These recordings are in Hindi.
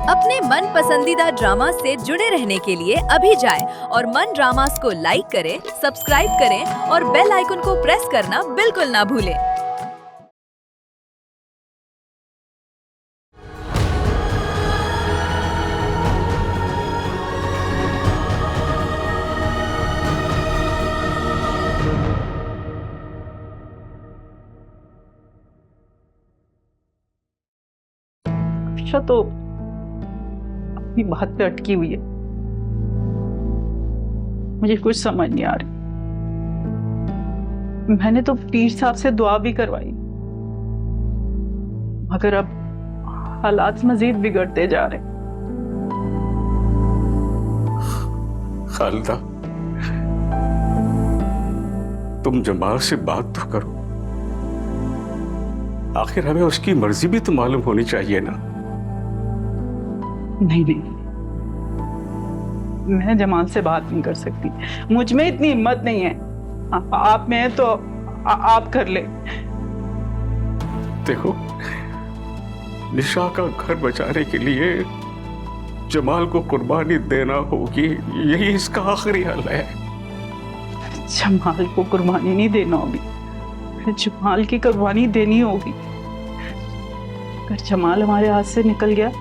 अपने मन पसंदीदा ड्रामा से जुड़े रहने के लिए अभी जाएं और मन ड्रामास को लाइक करें, सब्सक्राइब करें और बेल आइकन को प्रेस करना बिल्कुल ना भूलें। अफशा तो अपनी बात पे अटकी हुई है। मुझे कुछ समझ नहीं आ रही। मैंने तो पीर साहब से दुआ भी करवाई, मगर अब हालात मजीद बिगड़ते जा रहे। खालिदा, तुम जमाल से बात तो करो। आखिर हमें उसकी मर्जी भी तो मालूम होनी चाहिए ना। नहीं नहीं, मैं जमाल से बात नहीं कर सकती। मुझ में इतनी हिम्मत नहीं है। आप में तो आप कर ले। देखो, निशा का घर बचाने के लिए जमाल को कुर्बानी देना होगी, यही इसका आखिरी हल है। जमाल को कुर्बानी नहीं देना होगी, जमाल की कुर्बानी देनी होगी। अगर जमाल हमारे हाथ से निकल गया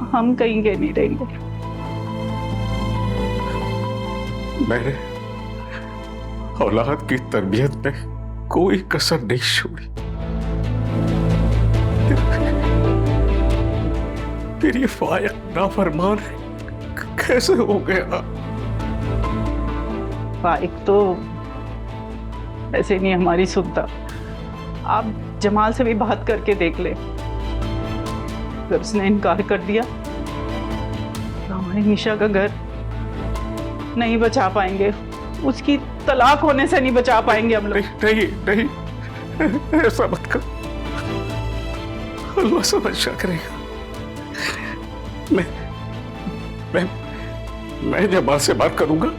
हम कहीं के नहीं रहेंगे। मैंने औलाद की तरबियत में कोई कसर नहीं छोड़ी। फिर ये फायक नाफरमान कैसे हो गया? फाइक तो ऐसे नहीं हमारी सुनता। आप जमाल से भी बात करके देख ले। अगर उसने इनकार कर दिया तो हमारी निशा का घर नहीं बचा पाएंगे, उसकी तलाक होने से नहीं बचा पाएंगे हम लोग। नहीं नहीं, ऐसा मत कर। अल्लाह समझा करेगा। मैं जमाल से बात करूंगा।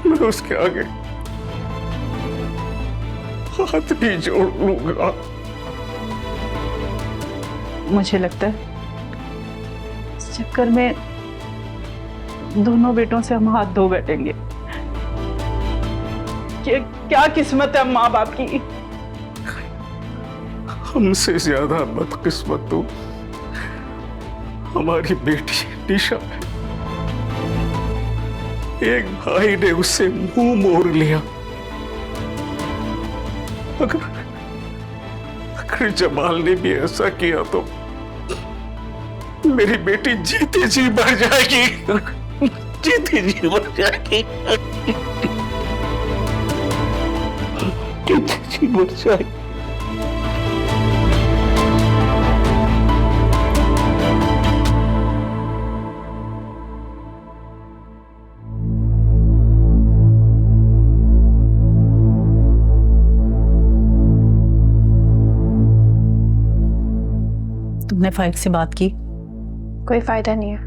मैं उसके आगे हाथ भी जोड़ लूंगा। मुझे लगता है इस चक्कर में दोनों बेटों से हम हाथ धो बैठेंगे। क्या किस्मत है माँ बाप की। हमसे ज्यादा बदकिस्मत तो हमारी बेटी निशा है। एक भाई ने उससे मुंह मोड़ लिया। अगर जमाल ने भी ऐसा किया तो मेरी बेटी जीते जी मर जाएगी। जीते जी मर जाएगी। जीते जी मर जाएगी। तुमने फाइक से बात की? कोई फायदा नहीं है।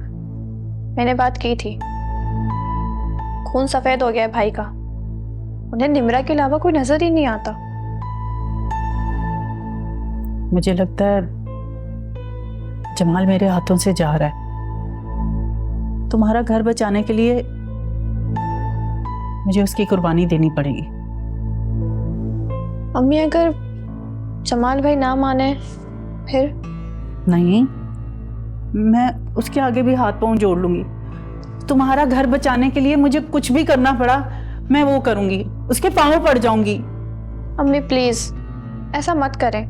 मैंने बात की थी। खून सफेद हो गया है भाई का। उन्हें निम्रा के अलावा कोई नजर ही नहीं आता। मुझे लगता है जमाल मेरे हाथों से जा रहा है। तुम्हारा घर बचाने के लिए मुझे उसकी कुर्बानी देनी पड़ेगी। अम्मी, अगर जमाल भाई ना माने फिर? नहीं, मैं उसके आगे भी हाथ पांव जोड़ लूंगी। तुम्हारा घर बचाने के लिए मुझे कुछ भी करना पड़ा मैं वो करूंगी, उसके पांव पड़ जाऊंगी। अम्मी प्लीज ऐसा मत करें।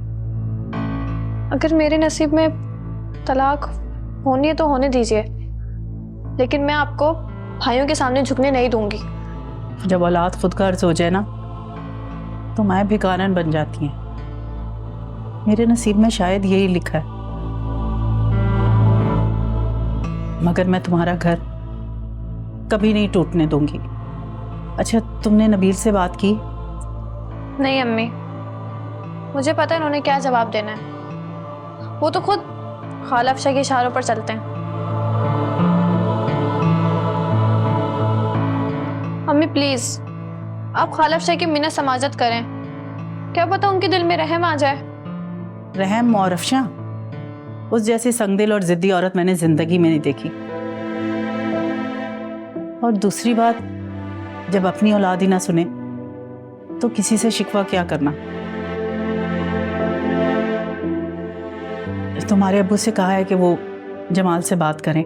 अगर मेरे नसीब में तलाक होनी है तो होने दीजिए, लेकिन मैं आपको भाइयों के सामने झुकने नहीं दूंगी। जब औलाद खुद का अर्ज हो जाए ना तो माएँ भिखारन बन जाती हैं। मेरे नसीब में शायद यही लिखा है, मगर मैं तुम्हारा घर कभी नहीं टूटने दूंगी। अच्छा, तुमने नबील से बात की? नहीं अम्मी, मुझे पता है उन्होंने क्या जवाब देना है। वो तो खुद खाला अफशा के इशारों पर चलते हैं। अम्मी प्लीज आप खाला अफशा की मिन्नत समाजत करें। क्या पता उनके दिल में रहम आ जाए। रहम और अफशा उस जैसी संगदिल और जिद्दी औरत मैंने जिंदगी में नहीं देखी। और दूसरी बात, जब अपनी औलाद ही ना सुने तो किसी से शिकवा क्या करना। तुम्हारे अब्बू से कहा है कि वो जमाल से बात करें,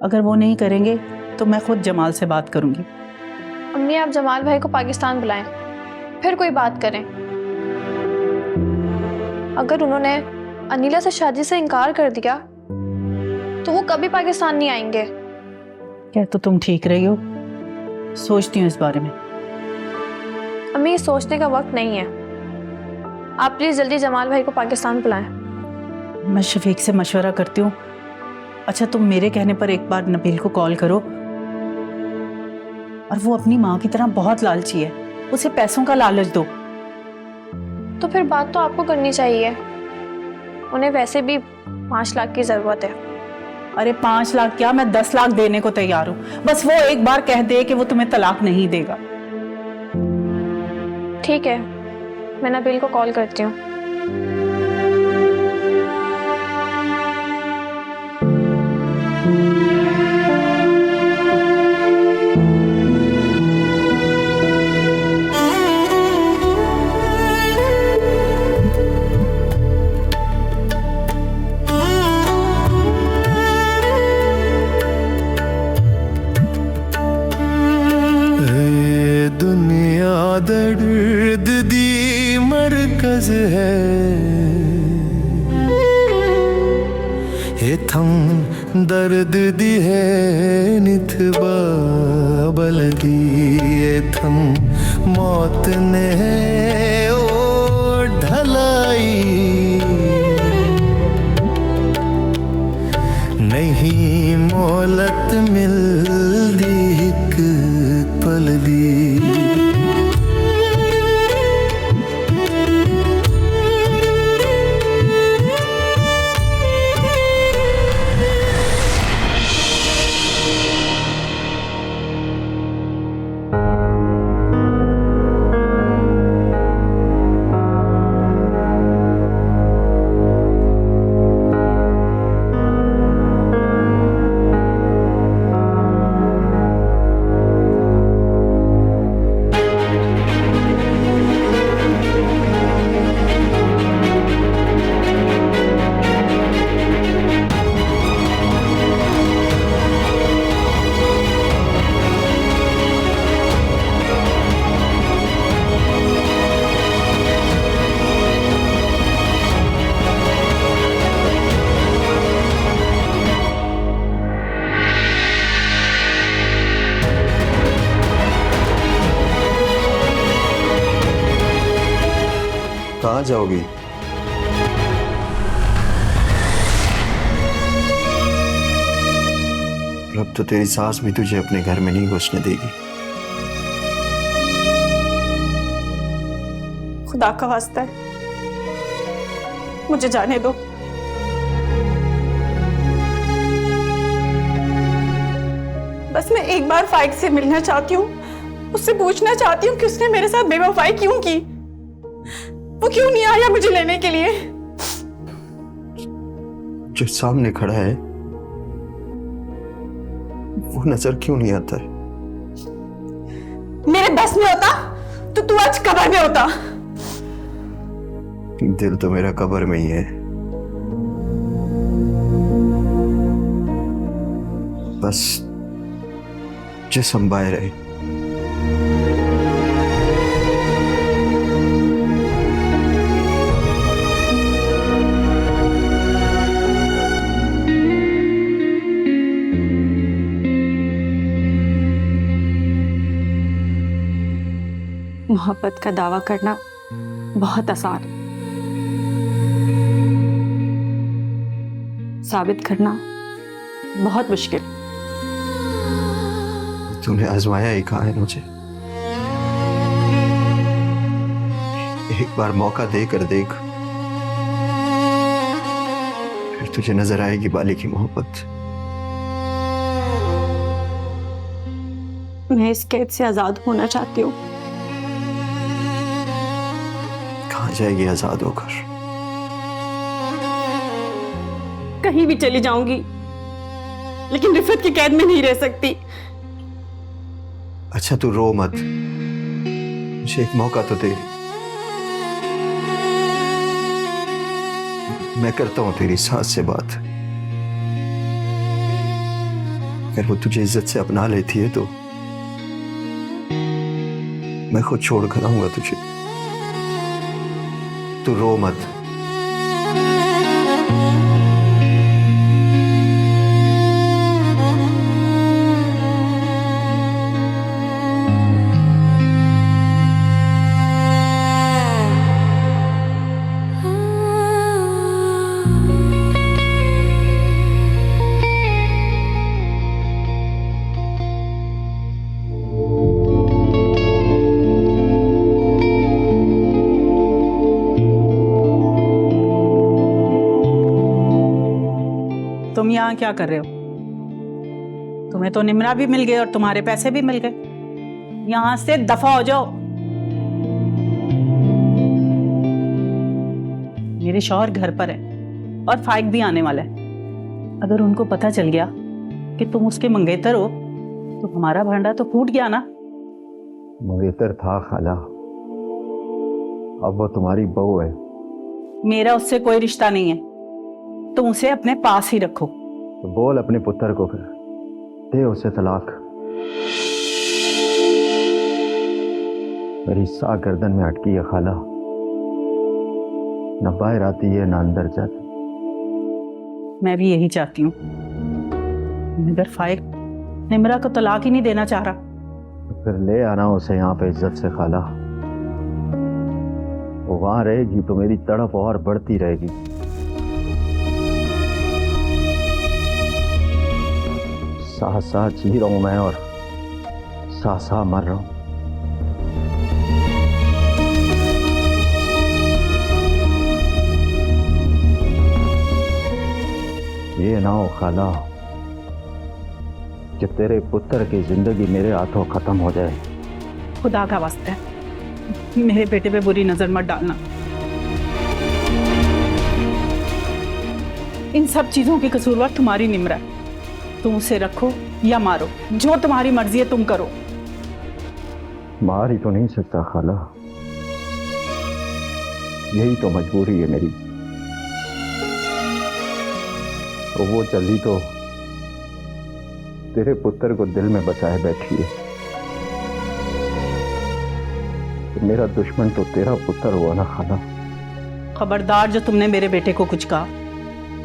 अगर वो नहीं करेंगे तो मैं खुद जमाल से बात करूंगी। अम्मी आप जमाल भाई को पाकिस्तान बुलाएं, फिर कोई बात करें। अगर उन्होंने अनीला से शादी से इनकार कर दिया तो वो कभी पाकिस्तान नहीं आएंगे। क्या तो तुम ठीक रही हो? सोचती हूँ इस बारे में। अम्मी ये सोचने का वक्त नहीं है, आप प्लीज जल्दी जमाल भाई को पाकिस्तान बुलाएं। मैं शफीक से मशवरा करती हूँ। अच्छा तुम मेरे कहने पर एक बार नबील को कॉल करो। और वो अपनी माँ की तरह बहुत लालची है, उसे पैसों का लालच दो। तो फिर बात तो आपको करनी चाहिए, उन्हें वैसे भी 5 लाख की जरूरत है। अरे 5 लाख क्या, मैं 10 लाख देने को तैयार हूँ, बस वो एक बार कह दे कि वो तुम्हें तलाक नहीं देगा। ठीक है, मैं नबील को कॉल करती हूँ। दर्द दी मरकज है थम दर्द दी है निथबा बलगी थम मौत ने ओ ढलाई नहीं मोहलत मिलदी एक पल दी। कहाँ जाओगी? अब तो तेरी सास भी तुझे अपने घर में नहीं घुसने देगी। खुदा का वास्ता है, मुझे जाने दो। बस मैं एक बार फाइक से मिलना चाहती हूँ, उससे पूछना चाहती हूँ कि उसने मेरे साथ बेवफाई क्यों की। वो क्यों नहीं आया मुझे लेने के लिए? जो सामने खड़ा है वो नजर क्यों नहीं आता है? मेरे बस में होता तो तू आज कब्र में होता। दिल तो मेरा कब्र में ही है, बस जिस्म बाहर है। मोहब्बत का दावा करना बहुत आसान, साबित करना बहुत मुश्किल। तूने आजमाया ही कहा है मुझे। एक बार मौका देकर देख, फिर तुझे नजर आएगी बाली की मोहब्बत। मैं इस कैद से आजाद होना चाहती हूँ। कहाँ जाएगी आजाद होकर? कहीं भी चली जाऊंगी, लेकिन रिफत की कैद में नहीं रह सकती। अच्छा तू रो मत, मुझे एक मौका तो दे। मैं करता हूं तेरी सास से बात। अगर वो तुझे इज्जत से अपना लेती है तो मैं खुद छोड़ कर आऊंगा तुझे। तू रो मत। तुम यहाँ क्या कर रहे हो? तुम्हें तो निमरा भी मिल गए और तुम्हारे पैसे भी मिल गए। यहाँ से दफा हो जाओ। मेरे शौहर घर पर है और फाइक भी आने वाला है। अगर उनको पता चल गया कि तुम उसके मंगेतर हो तो हमारा भांडा तो फूट गया ना। मंगेतर था खाला, अब वो तुम्हारी बहू है। मेरा उससे कोई रिश्ता नहीं है, तुम उसे अपने पास ही रखो। तो बोल अपने पुत्र को, फिर दे उसे तलाक। मेरी सा गर्दन में अटकी है खाला, न बाहर आती है न अंदर जाती। मैं भी यही चाहती हूँ, मगर फाइक निमरा को तलाक ही नहीं देना चाह रहा। तो फिर ले आना उसे यहाँ पे इज्जत से खाला। वो वहां रहेगी तो मेरी तड़प और बढ़ती रहेगी। साह साह जी रहा हूं मैं और साह साह मर रहा हूं। ये ना हो खाला कि तेरे पुत्र की जिंदगी मेरे हाथों खत्म हो जाए। खुदा का वास्ता है मेरे बेटे पे बुरी नजर मत डालना। इन सब चीजों की कसूरवार तुम्हारी निमरा है। तुम उसे रखो या मारो, जो तुम्हारी मर्जी है तुम करो। मार ही तो नहीं सकता खाला, यही तो मजबूरी है मेरी। तो वो चली तो तेरे पुत्र को दिल में बचाए बैठी है। तो मेरा दुश्मन तो तेरा पुत्र हुआ ना खाला। खबरदार जो तुमने मेरे बेटे को कुछ कहा,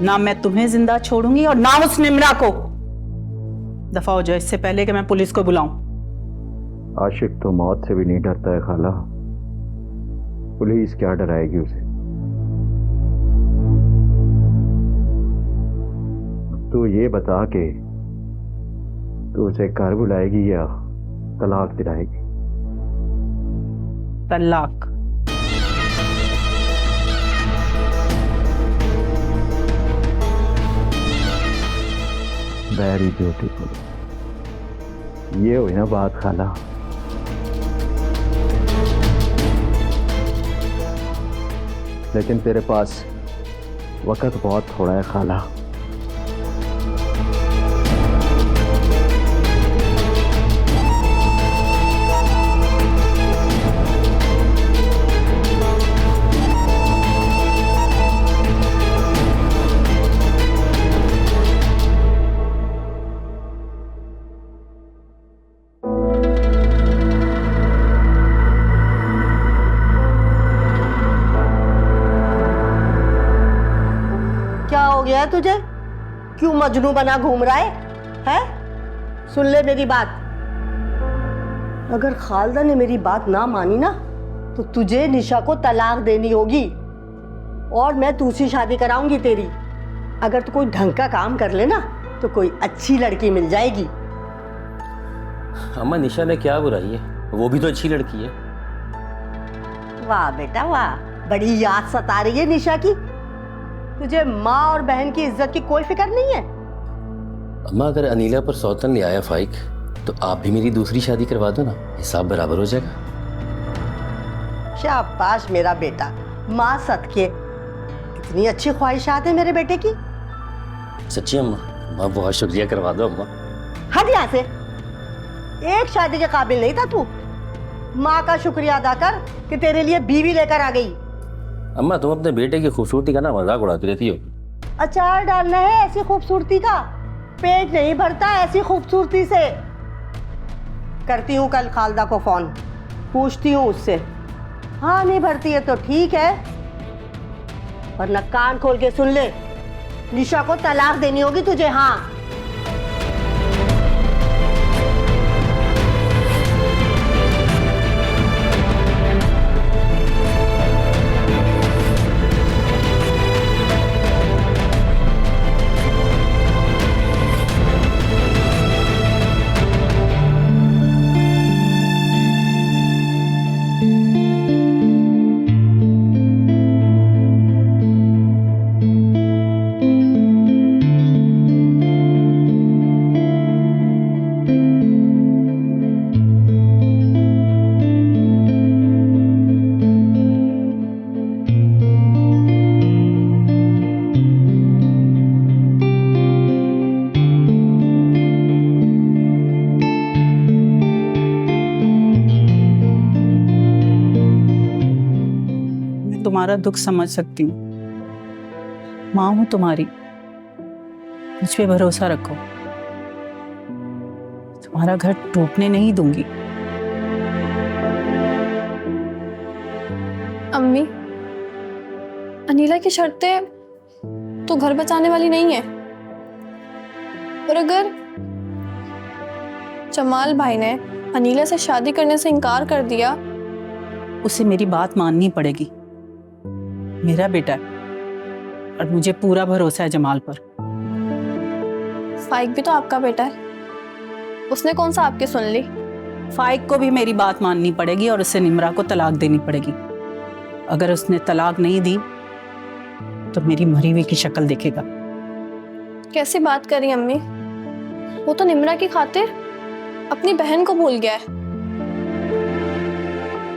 ना मैं तुम्हें जिंदा छोड़ूंगी और ना उस निमरा को। दफा हो जाए इससे पहले कि मैं पुलिस को बुलाऊं। आशिक तो मौत से भी नहीं डरता है खाला, पुलिस क्या डराएगी उसे। तू ये बता के तू उसे घर बुलाएगी या तलाक दिलाएगी? तलाक। Very beautiful. ये हुई ना बात खाला। लेकिन तेरे पास वक्त बहुत थोड़ा है खाला। गया तुझे? क्यों मजनू बना घूम रहा है? हैं? सुन ले मेरी बात। अगर खालदा ने मेरी बात ना मानी ना तो तुझे निशा को तलाक देनी होगी और मैं दूसरी शादी कराऊंगी तेरी। अगर तू कोई ढंग का काम कर ले ना तो कोई अच्छी लड़की मिल जाएगी। अम्मा निशा में क्या बुराई है, वो भी तो अच्छी लड़की है। वाह बेटा वाह, बड़ी याद सता रही है निशा की। तुझे माँ और बहन की इज्जत की कोई फिक्र नहीं है? अम्मा अगर अनीला पर सौतन ले आया फाइक तो आप भी मेरी दूसरी शादी करवा दो ना, हिसाब बराबर हो जाएगा। शाबाश मेरा बेटा, माँ सदके। इतनी अच्छी ख्वाहिशात है मेरे बेटे की। सच्ची अम्मा? अम्मा बहुत शुक्रिया, करवा दो अम्मा। हट यहाँ से। एक शादी के काबिल नहीं था तू। माँ का शुक्रिया अदा कर कि तेरे लिए बीवी लेकर आ गई। अम्मा तुम अपने बेटे की खूबसूरती का ना मजाक उड़ाती रहती हो। अचार डालना है ऐसी खूबसूरती का? पेट नहीं भरता ऐसी खूबसूरती से। करती हूँ कल खालदा को फोन, पूछती हूँ उससे। हाँ नहीं भरती है तो ठीक है, वरना कान खोल के सुन ले, निशा को तलाक देनी होगी तुझे। हाँ तुम्हारा दुख समझ सकती हूँ, माँ हूं तुम्हारी, मुझ पे भरोसा रखो, तुम्हारा घर टूटने नहीं दूंगी। अम्मी, अनीला की शर्तें तो घर बचाने वाली नहीं है। और अगर जमाल भाई ने अनीला से शादी करने से इनकार कर दिया, उसे मेरी बात माननी पड़ेगी। मेरा बेटा है और मुझे पूरा भरोसा है जमाल पर। फाइक भी तो आपका बेटा है, उसने कौन सा आपकी सुन ली? फाइक को भी मेरी बात माननी पड़ेगी और उसे निम्रा को तलाक देनी पड़ेगी। अगर उसने तलाक नहीं दी तो मेरी मरी हुई की शक्ल देखेगा। कैसी बात करी अम्मी, वो तो निम्रा की खातिर अपनी बहन को भूल गया है।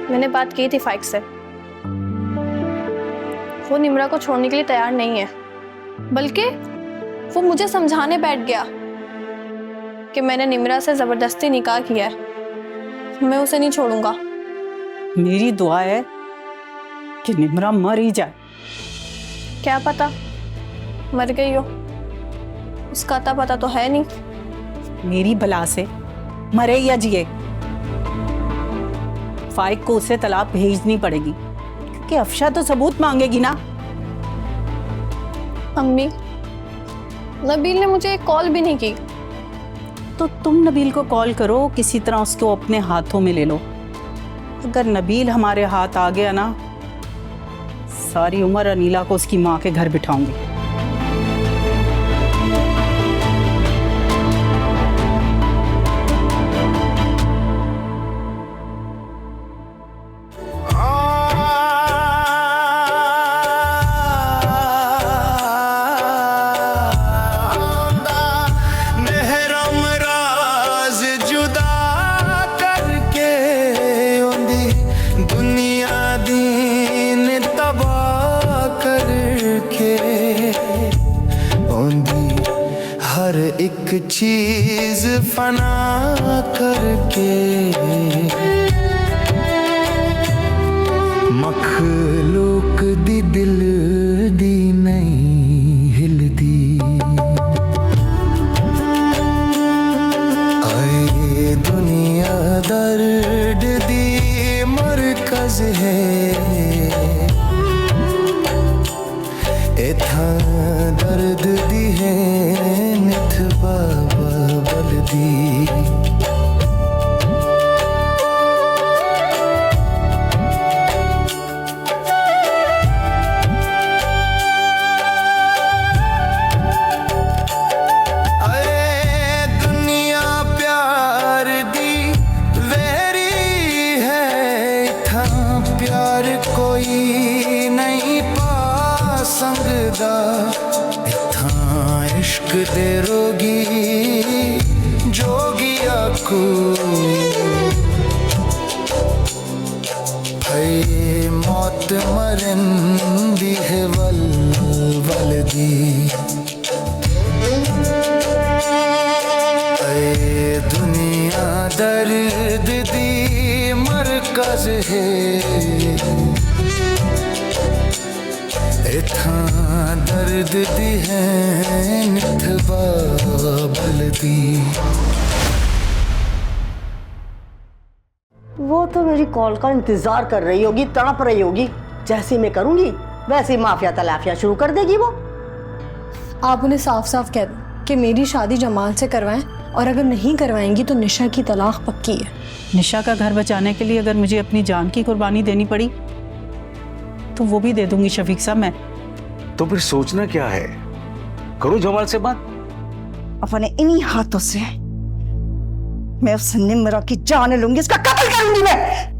मैंने बात की थी फाइक से, वो निम्रा को छोड़ने के लिए तैयार नहीं है, बल्कि वो मुझे समझाने बैठ गया कि मैंने निम्रा से जबरदस्ती निकाह किया है, मैं उसे नहीं छोड़ूंगा। मेरी दुआ है कि निम्रा मर ही जाए। क्या पता मर गई हो, उसका अता पता तो है नहीं। मेरी बला से मरे या जिए, फाइक को उसे तलाक भेजनी पड़ेगी, क्योंकि अफशा तो सबूत मांगेगी ना। अम्मी, नबील ने मुझे एक कॉल भी नहीं की। तो तुम नबील को कॉल करो, किसी तरह उसको अपने हाथों में ले लो। अगर नबील हमारे हाथ आ गया ना, सारी उम्र अनीला को उसकी माँ के घर बिठाऊंगी। हर एक चीज फना करके मखलूक दी दिल दी नहीं हिलदी। आए दुनिया दर्द दी मरकज है, इथा दर्द दी है निथ बाबा बलदी। दुनिया प्यार दी वेरी है, इथा प्यार कोई नहीं पा संगदा। इथा इश्क दे रोगी जोगिया को भई मौत मरन दी है वल वल दी। राज है इतना दर्द दी है निठबा बलदी। वो तो मेरी कॉल का इंतजार कर रही होगी, तड़प रही होगी। जैसे मैं करूंगी वैसे ही माफिया तलाफिया शुरू कर देगी वो। आप उन्हें साफ साफ कह दो कि मेरी शादी जमाल से करवाएं, और अगर नहीं करवाएंगी तो निशा की तलाक पक्की है। निशा का घर बचाने के लिए अगर मुझे अपनी जान की कुर्बानी देनी पड़ी तो वो भी दे दूंगी शफीक साहब मैं। तो फिर सोचना क्या है, करो जमाल से बात। अपने इन्हीं हाथों से मैं उस निम्रा की जान लूंगी, इसका कत्ल करूंगी मैं।